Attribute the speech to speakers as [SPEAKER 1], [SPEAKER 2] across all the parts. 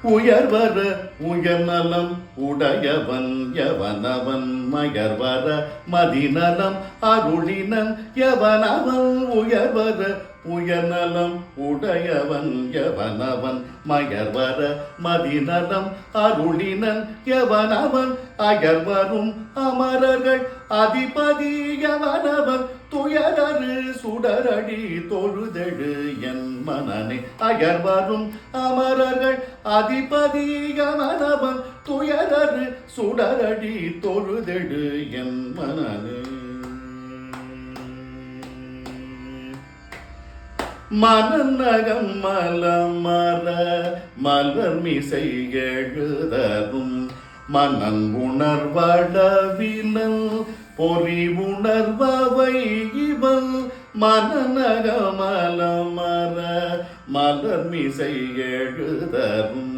[SPEAKER 1] உயர்வர உயர்நலம் உடையவன் எவனவன் மயர்வர மதிநலம் அருளினன் எவனவன் உயர்வர உயர்நலம் உடையவன் எவனவன் மயர்வர மதிநலம் அருளினன் எவனவன் அயர்வரும் அமரர்கள் அதிபதி எவனவன் துயரரு சுடரடி தொழுதெழு என் மனனே அயர்வரும் அமரர்கள் அதிபதி எவனவன் துயரரு சுடரடி தொழுதெழு என் மனனே. மனநகம் மலமர மலர்மிசை எழுதரும் மனன் உணர்வளவிலன் பொறி உணர்பவை இவள் மனநகமலமர மலர்மிசை எழுதரும்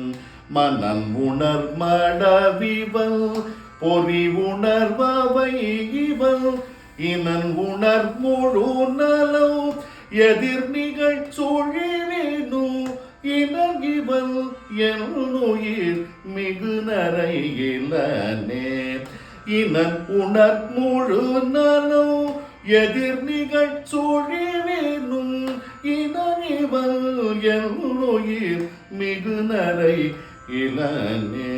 [SPEAKER 1] மனன் உணர்மளவிவள் பொறி உணர்பவை இவள் இனன் உணர் முழு நலோ எதிர் நிகழ் சூழிவேனும் இனகிவல் என்னுயிர் மிகு நரையிலனே இனன் உணர் முழு நலோ எதிர் நிகழ் சூழிவேனும் இனகிவல் என்னுயிர் மிகு நரை இலனே.